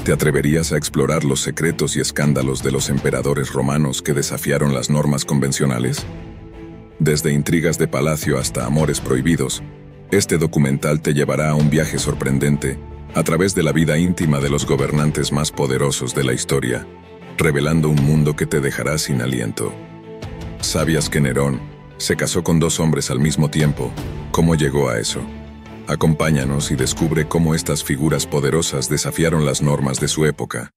¿Te atreverías a explorar los secretos y escándalos de los emperadores romanos que desafiaron las normas convencionales? Desde intrigas de palacio hasta amores prohibidos, este documental te llevará a un viaje sorprendente a través de la vida íntima de los gobernantes más poderosos de la historia, revelando un mundo que te dejará sin aliento. ¿Sabías que Nerón se casó con 2 hombres al mismo tiempo? ¿Cómo llegó a eso? Acompáñanos y descubre cómo estas figuras poderosas desafiaron las normas de su época.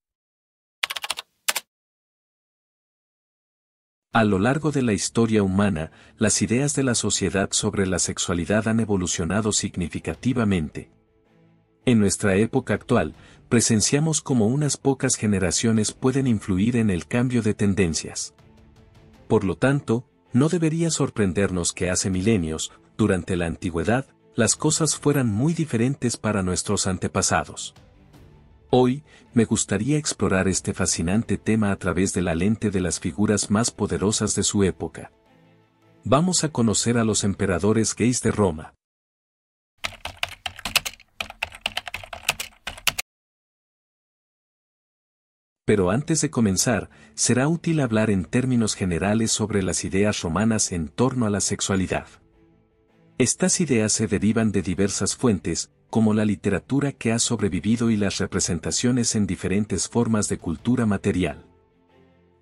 A lo largo de la historia humana, las ideas de la sociedad sobre la sexualidad han evolucionado significativamente. En nuestra época actual, presenciamos cómo unas pocas generaciones pueden influir en el cambio de tendencias. Por lo tanto, no debería sorprendernos que hace milenios, durante la antigüedad, las cosas fueran muy diferentes para nuestros antepasados. Hoy, me gustaría explorar este fascinante tema a través de la lente de las figuras más poderosas de su época. Vamos a conocer a los emperadores gays de Roma. Pero antes de comenzar, será útil hablar en términos generales sobre las ideas romanas en torno a la sexualidad. Estas ideas se derivan de diversas fuentes, como la literatura que ha sobrevivido y las representaciones en diferentes formas de cultura material.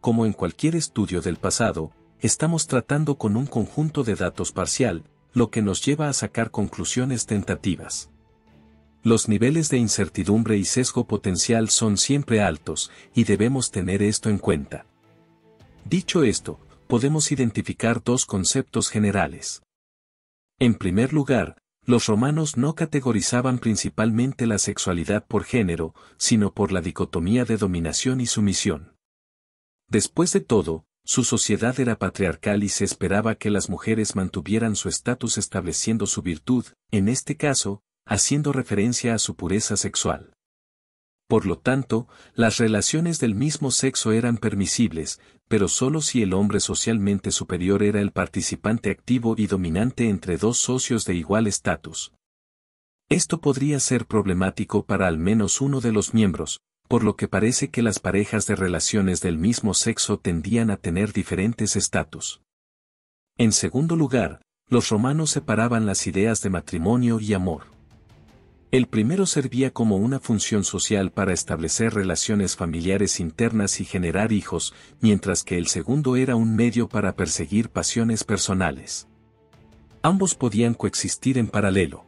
Como en cualquier estudio del pasado, estamos tratando con un conjunto de datos parcial, lo que nos lleva a sacar conclusiones tentativas. Los niveles de incertidumbre y sesgo potencial son siempre altos, y debemos tener esto en cuenta. Dicho esto, podemos identificar 2 conceptos generales. En primer lugar, los romanos no categorizaban principalmente la sexualidad por género, sino por la dicotomía de dominación y sumisión. Después de todo, su sociedad era patriarcal y se esperaba que las mujeres mantuvieran su estatus estableciendo su virtud, en este caso, haciendo referencia a su pureza sexual. Por lo tanto, las relaciones del mismo sexo eran permisibles, pero solo si el hombre socialmente superior era el participante activo y dominante entre 2 socios de igual estatus. Esto podría ser problemático para al menos uno de los miembros, por lo que parece que las parejas de relaciones del mismo sexo tendían a tener diferentes estatus. En segundo lugar, los romanos separaban las ideas de matrimonio y amor. El primero servía como una función social para establecer relaciones familiares internas y generar hijos, mientras que el segundo era un medio para perseguir pasiones personales. Ambos podían coexistir en paralelo.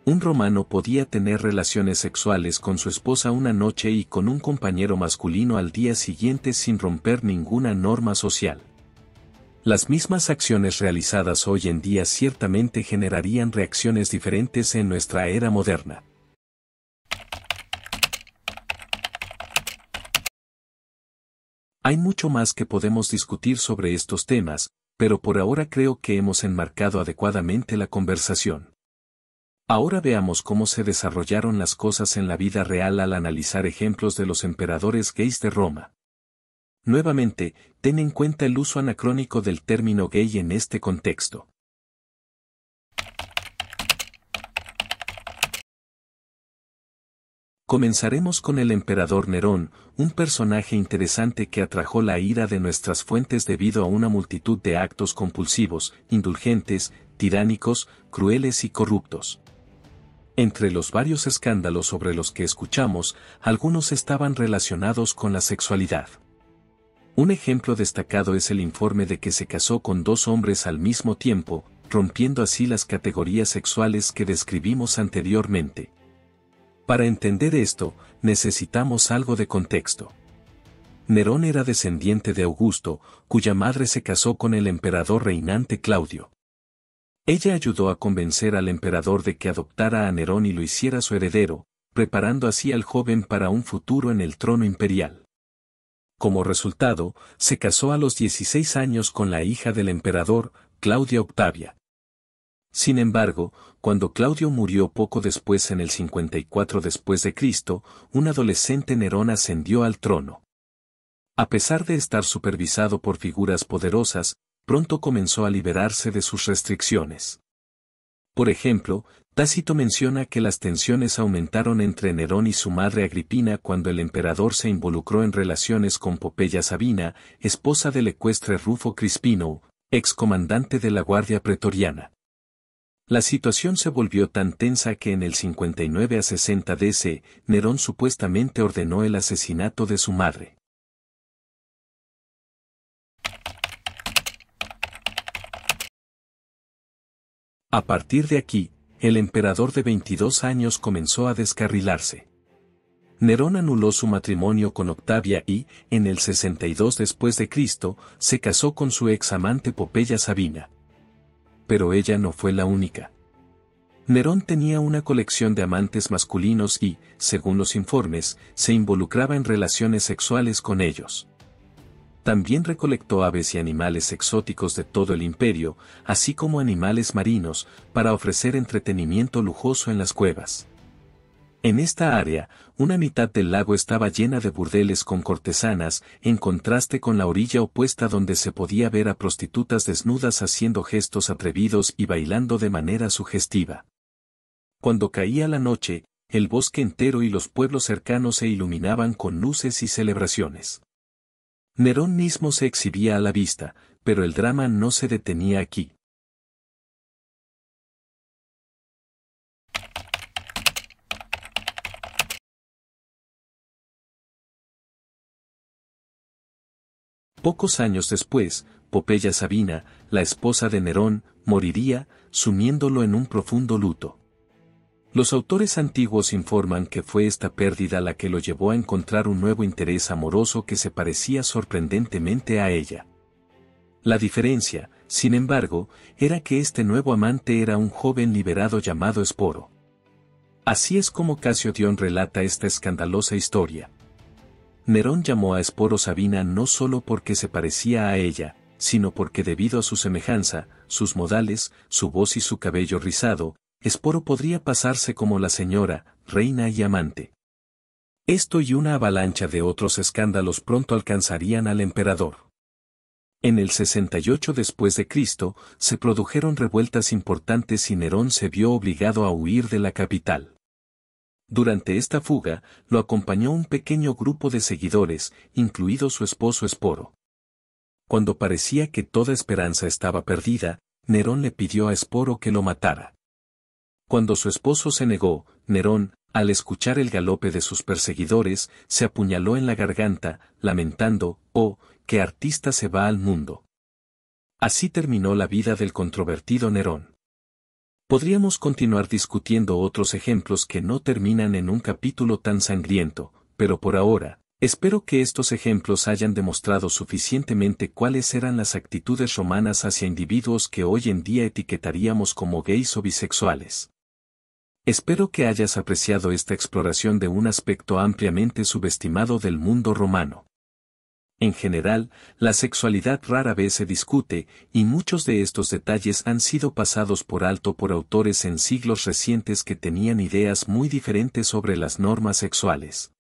Un romano podía tener relaciones sexuales con su esposa una noche y con un compañero masculino al día siguiente sin romper ninguna norma social. Las mismas acciones realizadas hoy en día ciertamente generarían reacciones diferentes en nuestra era moderna. Hay mucho más que podemos discutir sobre estos temas, pero por ahora creo que hemos enmarcado adecuadamente la conversación. Ahora veamos cómo se desarrollaron las cosas en la vida real al analizar ejemplos de los emperadores gays de Roma. Nuevamente, ten en cuenta el uso anacrónico del término gay en este contexto. Comenzaremos con el emperador Nerón, un personaje interesante que atrajo la ira de nuestras fuentes debido a una multitud de actos compulsivos, indulgentes, tiránicos, crueles y corruptos. Entre los varios escándalos sobre los que escuchamos, algunos estaban relacionados con la sexualidad. Un ejemplo destacado es el informe de que se casó con 2 hombres al mismo tiempo, rompiendo así las categorías sexuales que describimos anteriormente. Para entender esto, necesitamos algo de contexto. Nerón era descendiente de Augusto, cuya madre se casó con el emperador reinante Claudio. Ella ayudó a convencer al emperador de que adoptara a Nerón y lo hiciera su heredero, preparando así al joven para un futuro en el trono imperial. Como resultado, se casó a los 16 años con la hija del emperador, Claudia Octavia. Sin embargo, cuando Claudio murió poco después en el 54 después de Cristo, un adolescente Nerón ascendió al trono. A pesar de estar supervisado por figuras poderosas, pronto comenzó a liberarse de sus restricciones. Por ejemplo, Tácito menciona que las tensiones aumentaron entre Nerón y su madre Agripina cuando el emperador se involucró en relaciones con Pompeya Sabina, esposa del ecuestre Rufo Crispino, excomandante de la Guardia Pretoriana. La situación se volvió tan tensa que en el 59 a 60 DC, Nerón supuestamente ordenó el asesinato de su madre. A partir de aquí, el emperador de 22 años comenzó a descarrilarse. Nerón anuló su matrimonio con Octavia y, en el 62 después de Cristo, se casó con su ex amante Pompeya Sabina. Pero ella no fue la única. Nerón tenía una colección de amantes masculinos y, según los informes, se involucraba en relaciones sexuales con ellos. También recolectó aves y animales exóticos de todo el imperio, así como animales marinos, para ofrecer entretenimiento lujoso en las cuevas. En esta área, una mitad del lago estaba llena de burdeles con cortesanas, en contraste con la orilla opuesta donde se podía ver a prostitutas desnudas haciendo gestos atrevidos y bailando de manera sugestiva. Cuando caía la noche, el bosque entero y los pueblos cercanos se iluminaban con luces y celebraciones. Nerón mismo se exhibía a la vista, pero el drama no se detenía aquí. Pocos años después, Pompeya Sabina, la esposa de Nerón, moriría, sumiéndolo en un profundo luto. Los autores antiguos informan que fue esta pérdida la que lo llevó a encontrar un nuevo interés amoroso que se parecía sorprendentemente a ella. La diferencia, sin embargo, era que este nuevo amante era un joven liberado llamado Esporo. Así es como Casio Dion relata esta escandalosa historia. Nerón llamó a Esporo Sabina no solo porque se parecía a ella, sino porque debido a su semejanza, sus modales, su voz y su cabello rizado, Esporo podría pasarse como la señora, reina y amante. Esto y una avalancha de otros escándalos pronto alcanzarían al emperador. En el 68 después de Cristo, se produjeron revueltas importantes y Nerón se vio obligado a huir de la capital. Durante esta fuga, lo acompañó un pequeño grupo de seguidores, incluido su esposo Esporo. Cuando parecía que toda esperanza estaba perdida, Nerón le pidió a Esporo que lo matara. Cuando su esposo se negó, Nerón, al escuchar el galope de sus perseguidores, se apuñaló en la garganta, lamentando, «Oh, qué artista se va al mundo». Así terminó la vida del controvertido Nerón. Podríamos continuar discutiendo otros ejemplos que no terminan en un capítulo tan sangriento, pero por ahora, espero que estos ejemplos hayan demostrado suficientemente cuáles eran las actitudes romanas hacia individuos que hoy en día etiquetaríamos como gays o bisexuales. Espero que hayas apreciado esta exploración de un aspecto ampliamente subestimado del mundo romano. En general, la sexualidad rara vez se discute, y muchos de estos detalles han sido pasados por alto por autores en siglos recientes que tenían ideas muy diferentes sobre las normas sexuales.